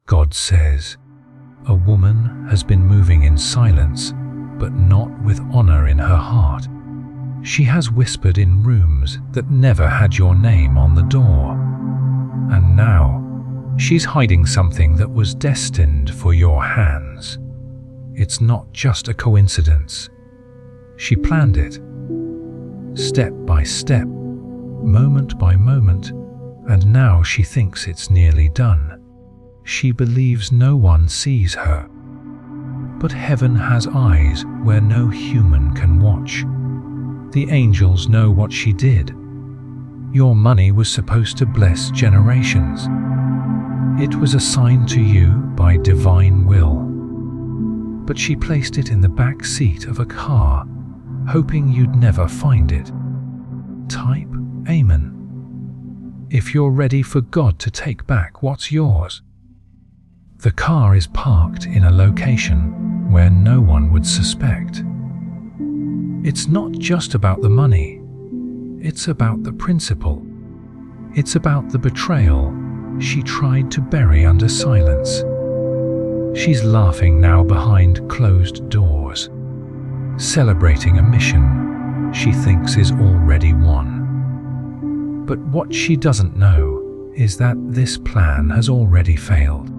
God says, a woman has been moving in silence, but not with honor in her heart. She has whispered in rooms that never had your name on the door. And now, she's hiding something that was destined for your hands. It's not just a coincidence. She planned it, step by step, moment by moment, and now she thinks it's nearly done. She believes no one sees her. But heaven has eyes where no human can watch. The angels know what she did. Your money was supposed to bless generations. It was assigned to you by divine will. But she placed it in the back seat of a car, hoping you'd never find it. Type Amen if you're ready for God to take back what's yours. The car is parked in a location where no one would suspect. It's not just about the money. It's about the principle. It's about the betrayal she tried to bury under silence. She's laughing now behind closed doors, celebrating a mission she thinks is already won. But what she doesn't know is that this plan has already failed,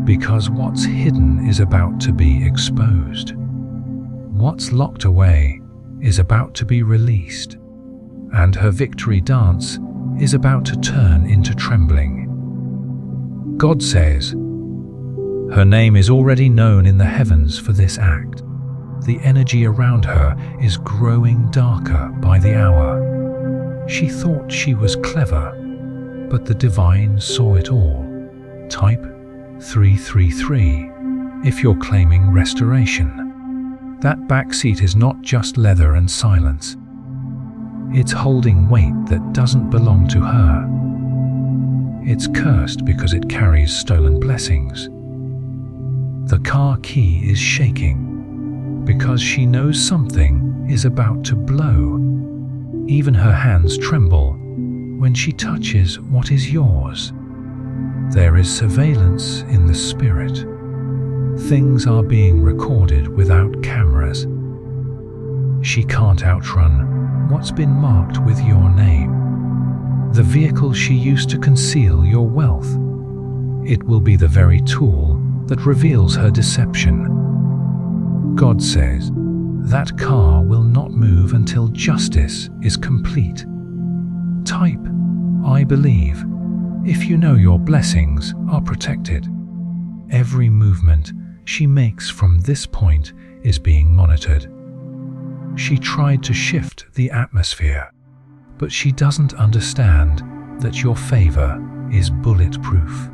because what's hidden is about to be exposed. What's locked away is about to be released, and her victory dance is about to turn into trembling. God says, her name is already known in the heavens for this act. The energy around her is growing darker by the hour. She thought she was clever, but the divine saw it all. Type 333 if you're claiming restoration. That back seat is not just leather and silence. It's holding weight that doesn't belong to her. It's cursed because it carries stolen blessings. The car key is shaking because she knows something is about to blow. Even her hands tremble when she touches what is yours. There is surveillance in the spirit. Things are being recorded without cameras. She can't outrun what's been marked with your name. The vehicle she used to conceal your wealth. It will be the very tool that reveals her deception. God says, that car will not move until justice is complete. Type, I believe, if you know your blessings are protected. Every movement she makes from this point is being monitored. She tried to shift the atmosphere, but she doesn't understand that your favor is bulletproof.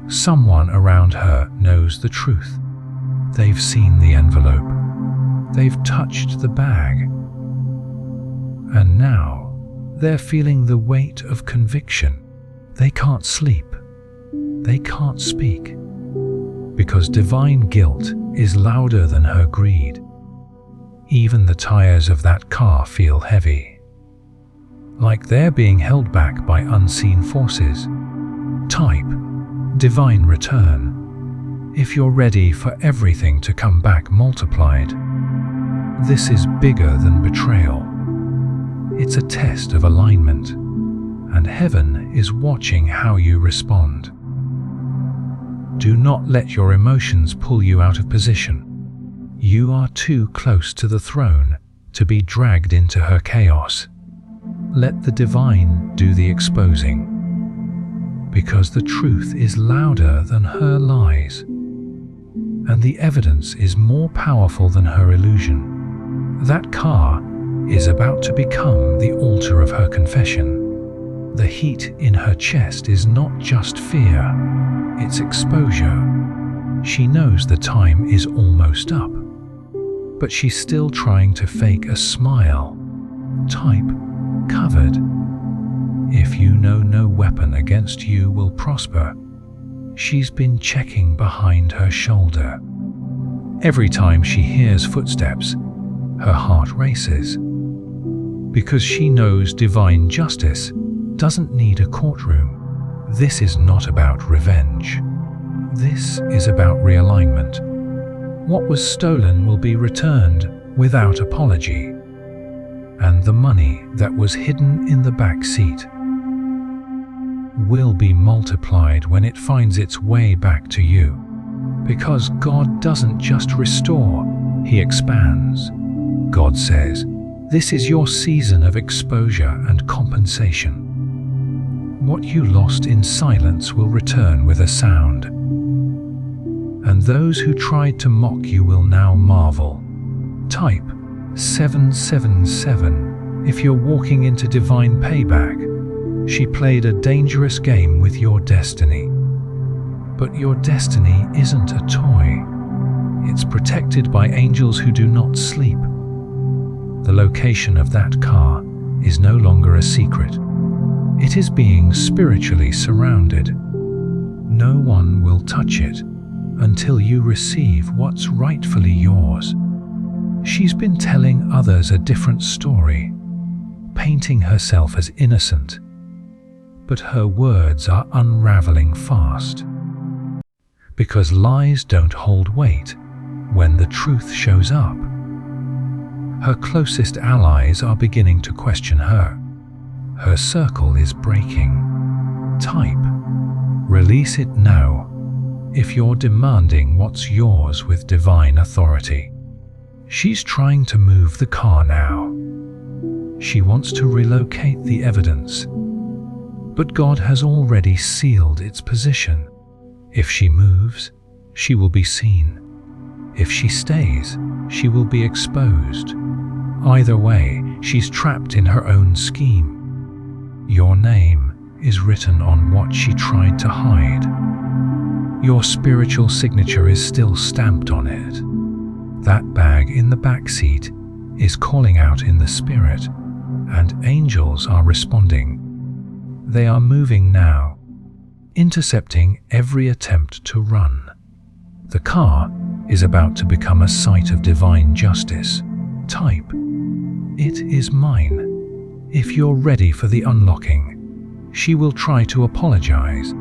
Someone around her knows the truth. They've seen the envelope. They've touched the bag. And now they're feeling the weight of conviction. They can't sleep. They can't speak. Because divine guilt is louder than her greed. Even the tires of that car feel heavy, like they're being held back by unseen forces. Type divine return if you're ready for everything to come back multiplied. This is bigger than betrayal. It's a test of alignment, and heaven is watching how you respond. Do not let your emotions pull you out of position. You are too close to the throne to be dragged into her chaos. Let the divine do the exposing, because the truth is louder than her lies, and the evidence is more powerful than her illusion. That car is about to become the altar of her confession. The heat in her chest is not just fear, it's exposure. She knows the time is almost up, but she's still trying to fake a smile. Type covered if you know no weapon against you will prosper. She's been checking behind her shoulder. Every time she hears footsteps, her heart races, because she knows divine justice doesn't need a courtroom. This is not about revenge. This is about realignment. What was stolen will be returned without apology, and the money that was hidden in the back seat will be multiplied when it finds its way back to you. Because God doesn't just restore, He expands. God says, this is your season of exposure and compensation. What you lost in silence will return with a sound. And those who tried to mock you will now marvel. Type 777 if you're walking into divine payback. She played a dangerous game with your destiny. But your destiny isn't a toy. It's protected by angels who do not sleep. The location of that car is no longer a secret. It is being spiritually surrounded. No one will touch it until you receive what's rightfully yours. She's been telling others a different story, painting herself as innocent, but her words are unraveling fast. Because lies don't hold weight when the truth shows up. Her closest allies are beginning to question her. Her circle is breaking. Type, release it now if you're demanding what's yours with divine authority. She's trying to move the car now. She wants to relocate the evidence. But God has already sealed its position. If she moves, she will be seen. If she stays, she will be exposed. Either way, she's trapped in her own scheme. Your name is written on what she tried to hide. Your spiritual signature is still stamped on it. That bag in the back seat is calling out in the spirit, and angels are responding. They are moving now, intercepting every attempt to run. The car is about to become a site of divine justice. Type, it is mine. If you're ready for the unlocking, she will try to apologize,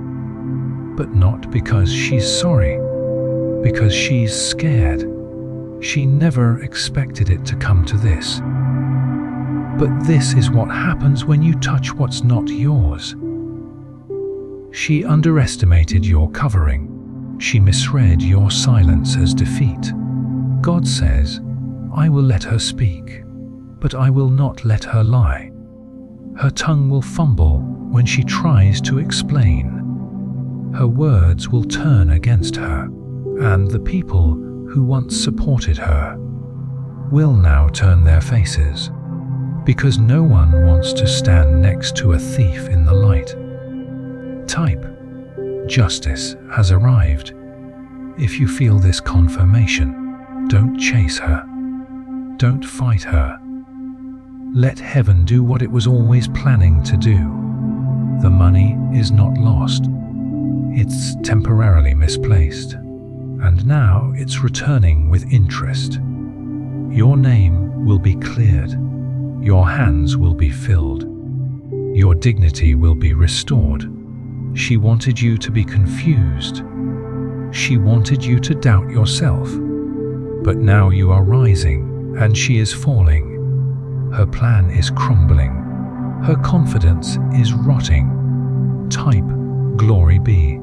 but not because she's sorry, because she's scared. She never expected it to come to this. But this is what happens when you touch what's not yours. She underestimated your covering. She misread your silence as defeat. God says, I will let her speak, but I will not let her lie. Her tongue will fumble when she tries to explain. Her words will turn against her, and the people who once supported her will now turn their faces, because no one wants to stand next to a thief in the light. Type, justice has arrived. If you feel this confirmation, don't chase her. Don't fight her. Let heaven do what it was always planning to do. The money is not lost. It's temporarily misplaced, and now it's returning with interest. Your name will be cleared. Your hands will be filled. Your dignity will be restored. She wanted you to be confused. She wanted you to doubt yourself. But now you are rising, and she is falling. Her plan is crumbling. Her confidence is rotting. Type, glory be,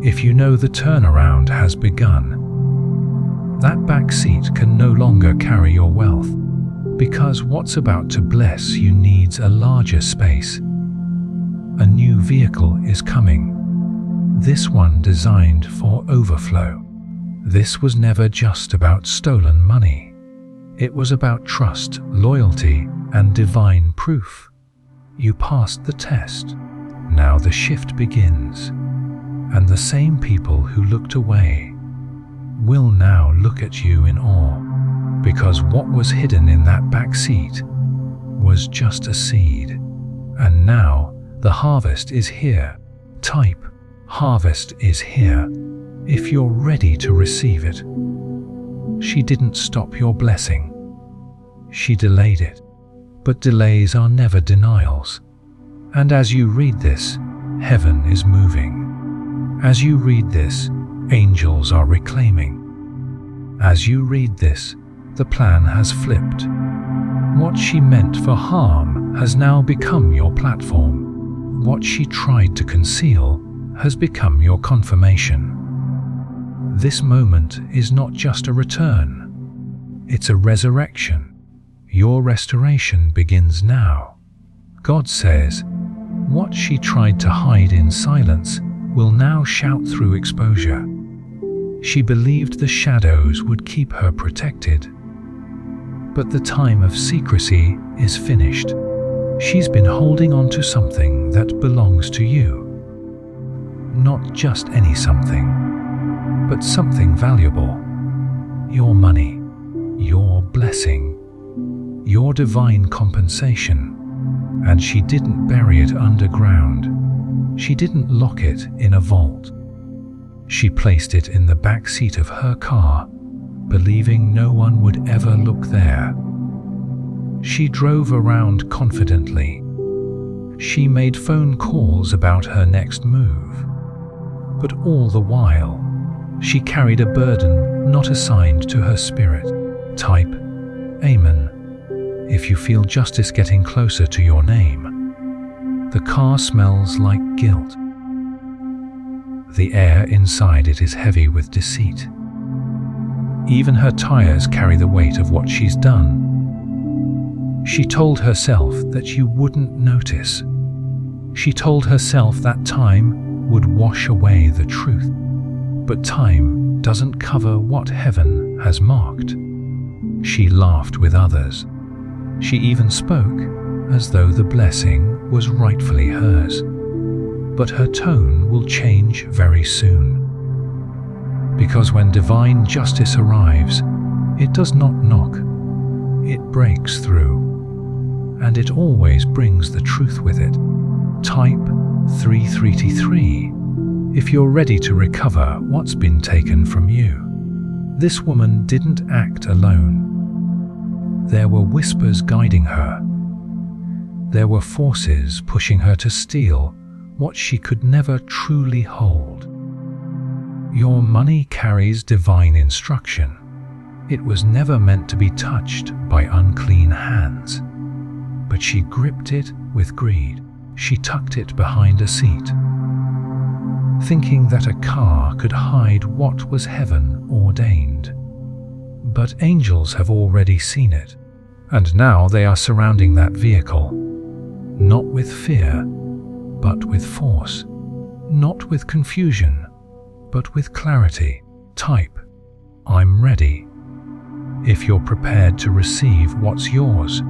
if you know the turnaround has begun. That back seat can no longer carry your wealth, because what's about to bless you needs a larger space. A new vehicle is coming. This one designed for overflow. This was never just about stolen money. It was about trust, loyalty, and divine proof. You passed the test. Now the shift begins. And the same people who looked away will now look at you in awe, because what was hidden in that back seat was just a seed. And now the harvest is here. Type, harvest is here, if you're ready to receive it. She didn't stop your blessing. She delayed it. But delays are never denials. And as you read this, heaven is moving. As you read this, angels are reclaiming. As you read this, the plan has flipped. What she meant for harm has now become your platform. What she tried to conceal has become your confirmation. This moment is not just a return, it's a resurrection. Your restoration begins now. God says, what she tried to hide in silence will now shout through exposure. She believed the shadows would keep her protected. But the time of secrecy is finished. She's been holding on to something that belongs to you. Not just any something, but something valuable. Your money, your blessing, your divine compensation. And she didn't bury it underground. She didn't lock it in a vault. She placed it in the back seat of her car, believing no one would ever look there. She drove around confidently. She made phone calls about her next move. But all the while, she carried a burden not assigned to her spirit. Type Amen if you feel justice getting closer to your name. The car smells like guilt. The air inside it is heavy with deceit. Even her tires carry the weight of what she's done. She told herself that you wouldn't notice. She told herself that time would wash away the truth. But time doesn't cover what heaven has marked. She laughed with others. She even spoke as though the blessing was rightfully hers. But her tone will change very soon. Because when divine justice arrives, it does not knock, it breaks through. And it always brings the truth with it. Type 333 if you're ready to recover what's been taken from you. This woman didn't act alone. There were whispers guiding her. There were forces pushing her to steal what she could never truly hold. Your money carries divine instruction. It was never meant to be touched by unclean hands. But she gripped it with greed. She tucked it behind a seat, thinking that a car could hide what was heaven ordained. But angels have already seen it, and now they are surrounding that vehicle, not with fear, but with force, not with confusion, but with clarity. Type, I'm ready, if you're prepared to receive what's yours.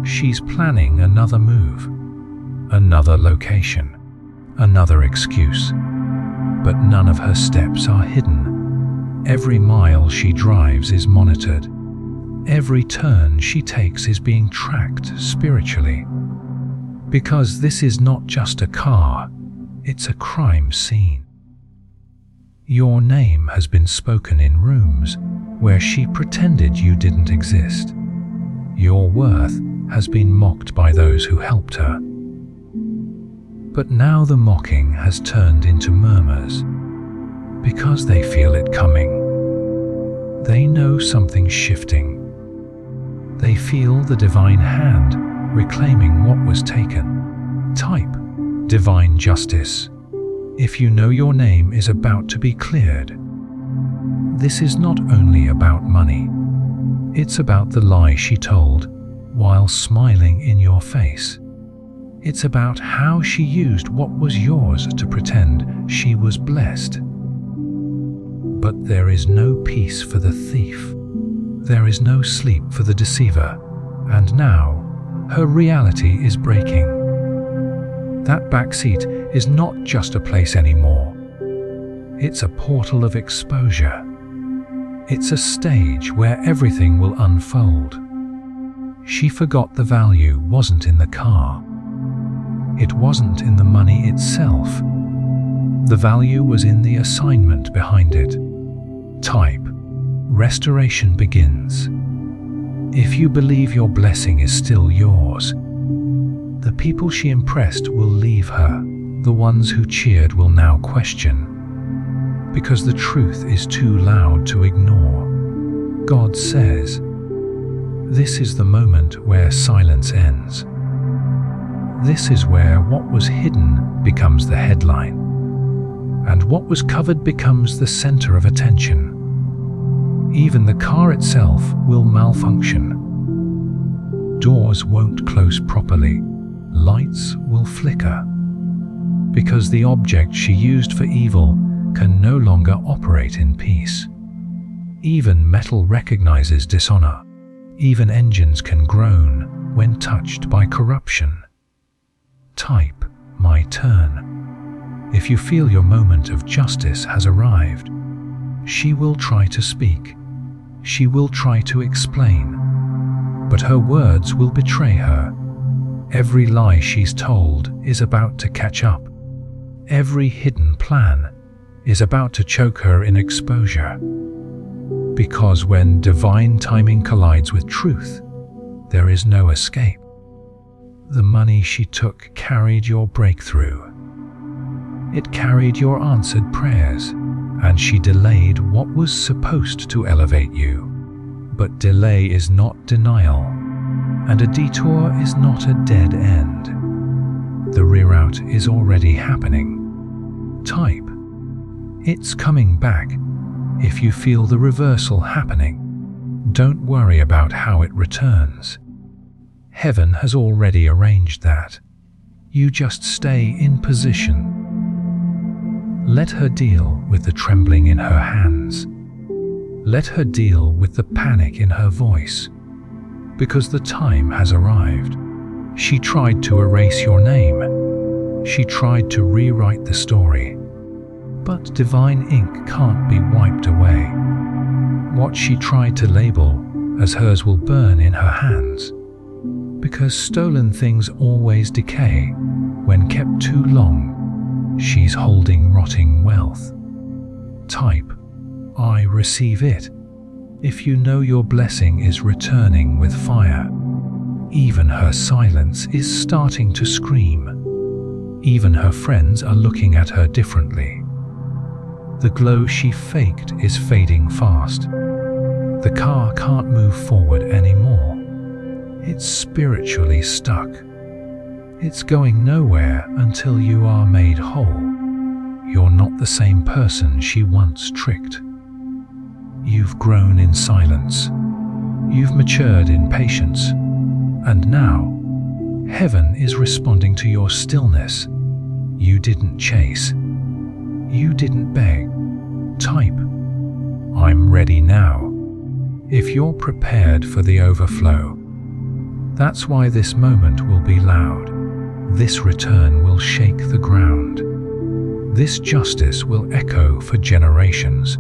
She's planning another move, another location, another excuse, but none of her steps are hidden. Every mile she drives is monitored. Every turn she takes is being tracked spiritually. Because this is not just a car, it's a crime scene. Your name has been spoken in rooms where she pretended you didn't exist. Your worth has been mocked by those who helped her. But now the mocking has turned into murmurs, because they feel it coming. They know something's shifting. They feel the divine hand reclaiming what was taken. Type divine justice if you know your name is about to be cleared. This is not only about money. It's about the lie she told while smiling in your face. It's about how she used what was yours to pretend she was blessed. But there is no peace for the thief. There is no sleep for the deceiver. And now, her reality is breaking. That backseat is not just a place anymore. It's a portal of exposure. It's a stage where everything will unfold. She forgot the value wasn't in the car. It wasn't in the money itself. The value was in the assignment behind it. Type, restoration begins. If you believe your blessing is still yours, the people she impressed will leave her. The ones who cheered will now question. because the truth is too loud to ignore. God says, this is the moment where silence ends. This is where what was hidden becomes the headline, and what was covered becomes the center of attention. Even the car itself will malfunction. Doors won't close properly. Lights will flicker. Because the object she used for evil can no longer operate in peace. Even metal recognizes dishonor. Even engines can groan when touched by corruption. Type, my turn. If you feel your moment of justice has arrived, she will try to speak. She will try to explain. But her words will betray her. Every lie she's told is about to catch up. Every hidden plan is about to choke her in exposure. Because when divine timing collides with truth, there is no escape. The money she took carried your breakthrough. It carried your answered prayers, and she delayed what was supposed to elevate you. But delay is not denial, and a detour is not a dead end. The reroute is already happening. Type, it's coming back. If you feel the reversal happening, don't worry about how it returns. Heaven has already arranged that. You just stay in position. Let her deal with the trembling in her hands. Let her deal with the panic in her voice. Because the time has arrived. She tried to erase your name. She tried to rewrite the story. But divine ink can't be wiped away. What she tried to label as hers will burn in her hands. Because stolen things always decay when kept too long. She's holding rotting wealth. Type, I receive it. If you know your blessing is returning with fire. Even her silence is starting to scream. Even her friends are looking at her differently. The glow she faked is fading fast. The car can't move forward anymore. It's spiritually stuck. It's going nowhere until you are made whole. You're not the same person she once tricked. You've grown in silence. You've matured in patience. And now, heaven is responding to your stillness. You didn't chase. You didn't beg. Type, I'm ready now. If you're prepared for the overflow, that's why this moment will be loud. This return will shake the ground. This justice will echo for generations.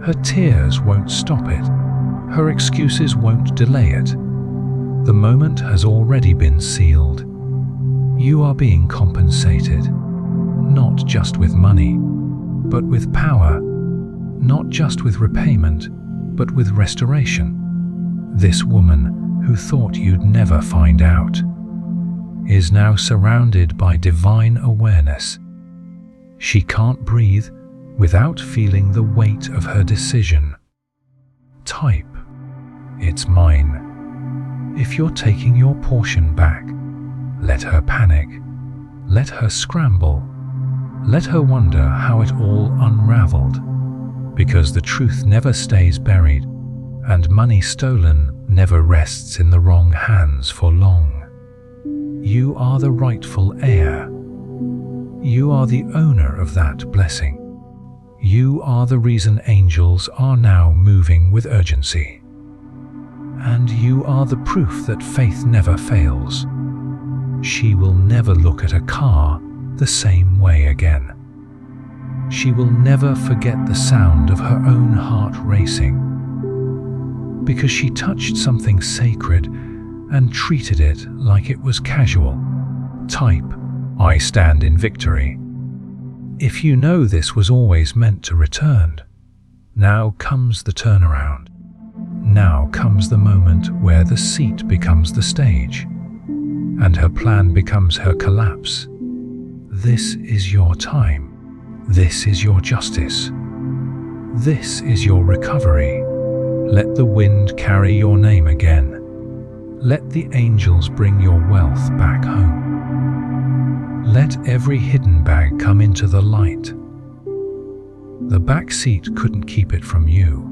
Her tears won't stop it. Her excuses won't delay it. The moment has already been sealed. You are being compensated, not just with money, but with power, not just with repayment, but with restoration. This woman, who thought you'd never find out, is now surrounded by divine awareness. She can't breathe without feeling the weight of her decision. Type, it's mine. If you're taking your portion back, let her panic, let her scramble, let her wonder how it all unraveled. Because the truth never stays buried, and money stolen never rests in the wrong hands for long. You are the rightful heir. You are the owner of that blessing. You are the reason angels are now moving with urgency. And you are the proof that faith never fails. She will never look at a car the same way again. She will never forget the sound of her own heart racing. Because she touched something sacred and treated it like it was casual. Type, I stand in victory. If you know this was always meant to return, now comes the turnaround. Now comes the moment where the seat becomes the stage, and her plan becomes her collapse. This is your time. This is your justice. This is your recovery. Let the wind carry your name again. Let the angels bring your wealth back home. Let every hidden bag come into the light. The backseat couldn't keep it from you.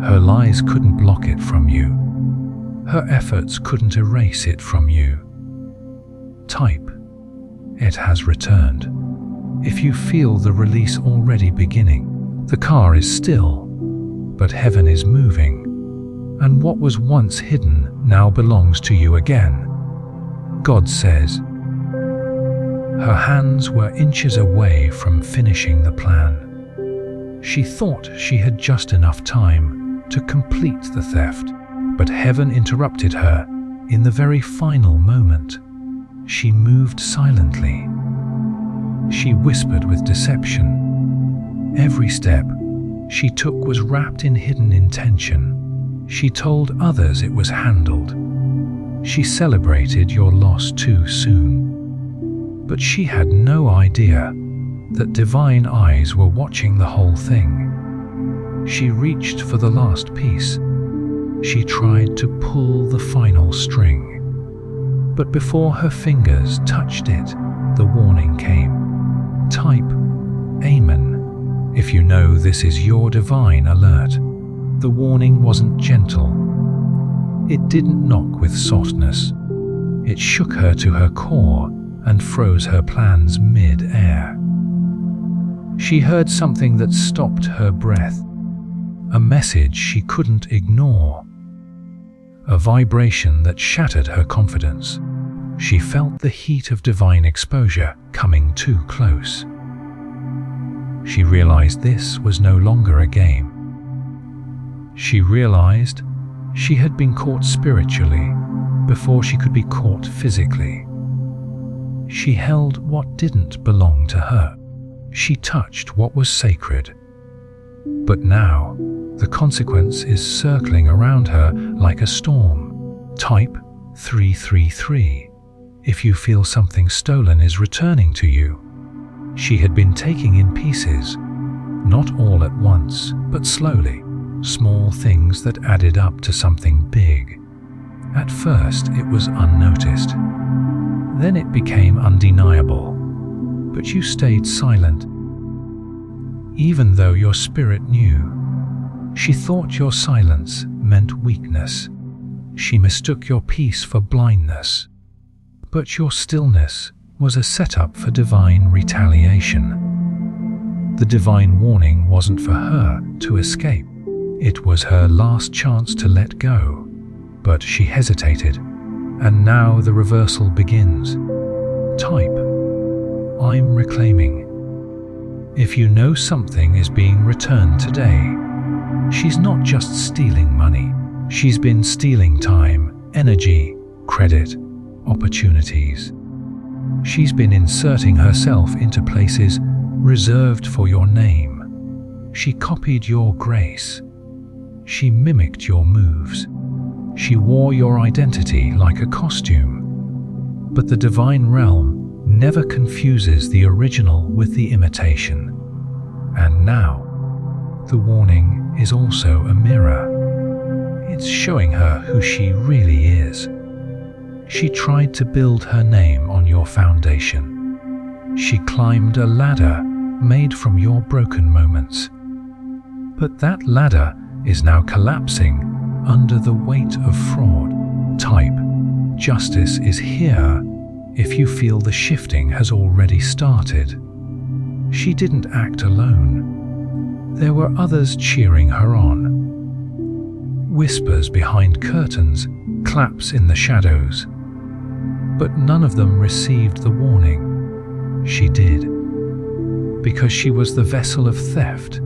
Her lies couldn't block it from you. Her efforts couldn't erase it from you. Type, "It has returned." If you feel the release already beginning, the car is still, but heaven is moving, and what was once hidden now belongs to you again. God says, her hands were inches away from finishing the plan. She thought she had just enough time to complete the theft, but heaven interrupted her in the very final moment. She moved silently. She whispered with deception. Every step she took was wrapped in hidden intention. She told others it was handled. She celebrated your loss too soon. But she had no idea that divine eyes were watching the whole thing. She reached for the last piece. She tried to pull the final string. But before her fingers touched it, the warning came. Type, "Amen," if you know this is your divine alert. The warning wasn't gentle. It didn't knock with softness. It shook her to her core and froze her plans mid-air. She heard something that stopped her breath, a message she couldn't ignore, a vibration that shattered her confidence. She felt the heat of divine exposure coming too close. She realized this was no longer a game. She realized she had been caught spiritually before she could be caught physically. She held what didn't belong to her. She touched what was sacred. But now, the consequence is circling around her like a storm. Type 333 if you feel something stolen is returning to you. She had been taking in pieces, not all at once, but slowly, small things that added up to something big. At first, it was unnoticed. Then it became undeniable. But you stayed silent, even though your spirit knew. She thought your silence meant weakness. She mistook your peace for blindness. But your stillness was a setup for divine retaliation. The divine warning wasn't for her to escape. It was her last chance to let go. But she hesitated, and now the reversal begins. Type, "I'm reclaiming." If you know something is being returned today, she's not just stealing money. She's been stealing time, energy, credit, opportunities. She's been inserting herself into places reserved for your name. She copied your grace. She mimicked your moves. She wore your identity like a costume. But the divine realm never confuses the original with the imitation. And now, the warning is also a mirror. It's showing her who she really is. She tried to build her name on your foundation. She climbed a ladder made from your broken moments. But that ladder is now collapsing under the weight of fraud. Type, "Justice is here," if you feel the shifting has already started. She didn't act alone. There were others cheering her on. Whispers behind curtains, claps in the shadows. But none of them received the warning. She did. Because she was the vessel of theft.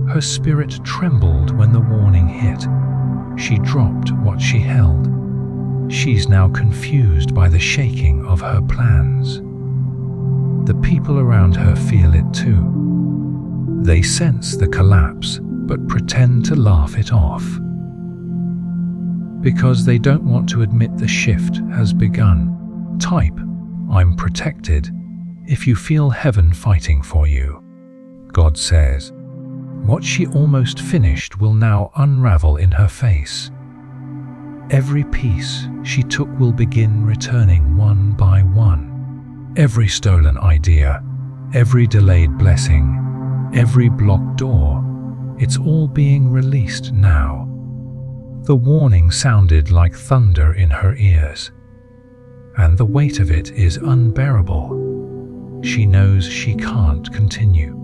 Her spirit trembled when the warning hit. She dropped what she held. She's now confused by the shaking of her plans. The people around her feel it too. They sense the collapse, but pretend to laugh it off. Because they don't want to admit the shift has begun. Type, "I'm protected," if you feel heaven fighting for you. God says, What she almost finished will now unravel in her face. Every piece she took will begin returning one by one. Every stolen idea, every delayed blessing, every blocked door, it's all being released now. The warning sounded like thunder in her ears, and the weight of it is unbearable. She knows she can't continue,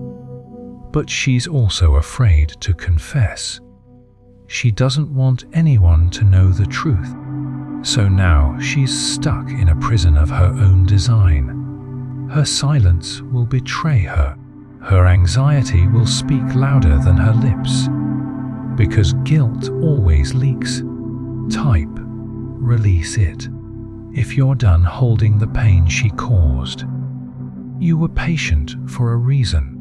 but she's also afraid to confess. She doesn't want anyone to know the truth, so now she's stuck in a prison of her own design. Her silence will betray her. Her anxiety will speak louder than her lips, because guilt always leaks. Type, release it. If you're done holding the pain she caused. You were patient for a reason.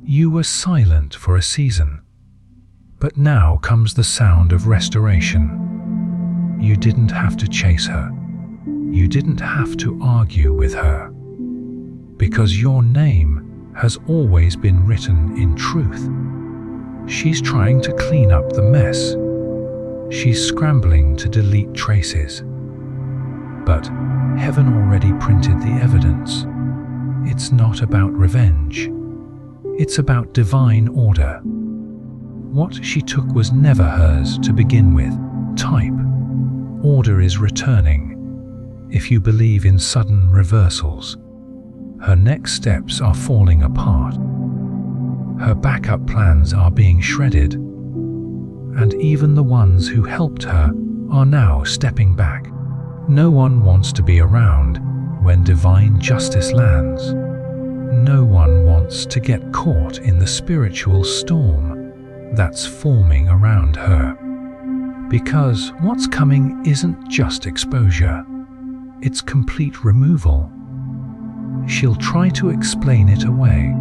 You were silent for a season. But now comes the sound of restoration. You didn't have to chase her. You didn't have to argue with her. Because your name has always been written in truth. She's trying to clean up the mess. She's scrambling to delete traces. But heaven already printed the evidence. It's not about revenge. It's about divine order. What she took was never hers to begin with. Type. Order is returning. If you believe in sudden reversals, her next steps are falling apart. Her backup plans are being shredded, and even the ones who helped her are now stepping back. No one wants to be around when divine justice lands. No one wants to get caught in the spiritual storm that's forming around her. Because what's coming isn't just exposure, it's complete removal. She'll try to explain it away.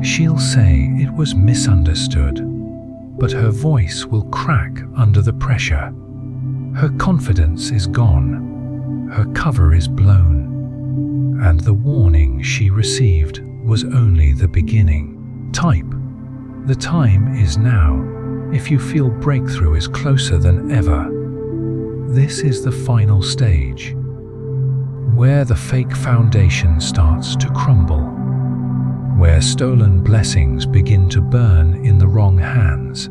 She'll say it was misunderstood, but her voice will crack under the pressure. Her confidence is gone. Her cover is blown. And the warning she received was only the beginning. Type. The time is now. If you feel breakthrough is closer than ever. This is the final stage, where the fake foundation starts to crumble, where stolen blessings begin to burn in the wrong hands.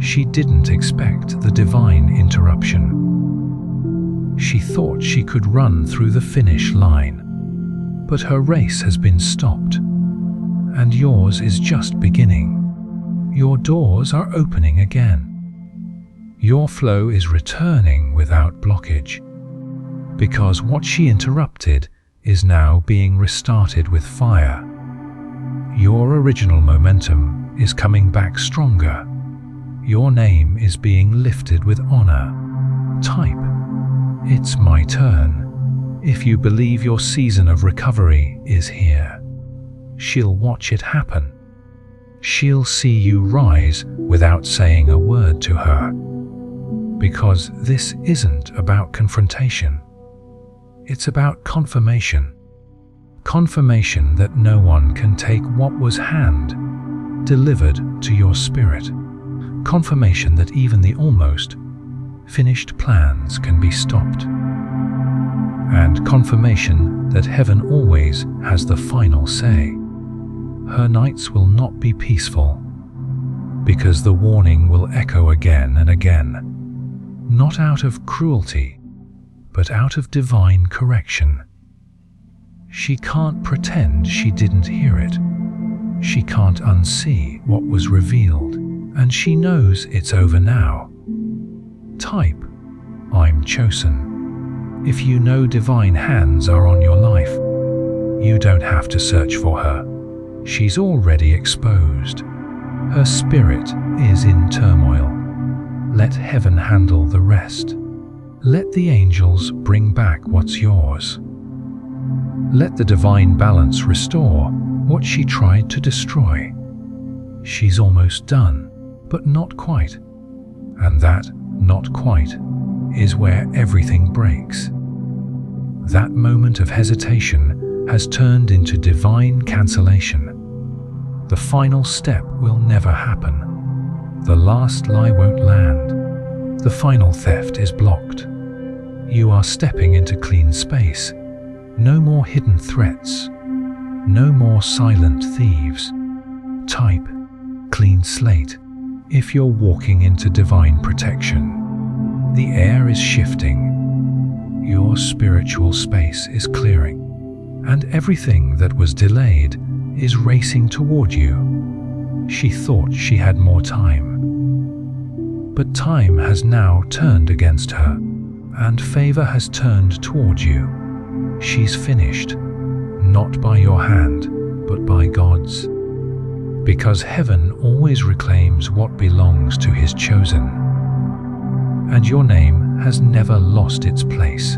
She didn't expect the divine interruption. She thought she could run through the finish line, but her race has been stopped, and yours is just beginning. Your doors are opening again. Your flow is returning without blockage, because what she interrupted is now being restarted with fire. Your original momentum is coming back stronger. Your name is being lifted with honor. Type. It's my turn. If you believe your season of recovery is here, she'll watch it happen. She'll see you rise without saying a word to her. Because this isn't about confrontation. It's about confirmation. Confirmation that no one can take what was hand-delivered to your spirit. Confirmation that even the almost finished plans can be stopped. And confirmation that heaven always has the final say. Her nights will not be peaceful, because the warning will echo again and again, not out of cruelty, but out of divine correction. She can't pretend she didn't hear it. She can't unsee what was revealed, and she knows it's over now. Type, I'm chosen. If you know divine hands are on your life, you don't have to search for her. She's already exposed. Her spirit is in turmoil. Let heaven handle the rest. Let the angels bring back what's yours. Let the divine balance restore what she tried to destroy. She's almost done, but not quite. And that not quite is where everything breaks. That moment of hesitation has turned into divine cancellation. The final step will never happen. The last lie won't land. The final theft is blocked. You are stepping into clean space. No more hidden threats. No more silent thieves. Type clean slate if you're walking into divine protection. The air is shifting. Your spiritual space is clearing. And everything that was delayed is racing toward you. She thought she had more time. But time has now turned against her, and favor has turned toward you. She's finished, not by your hand, but by God's. Because heaven always reclaims what belongs to His chosen. And your name has never lost its place.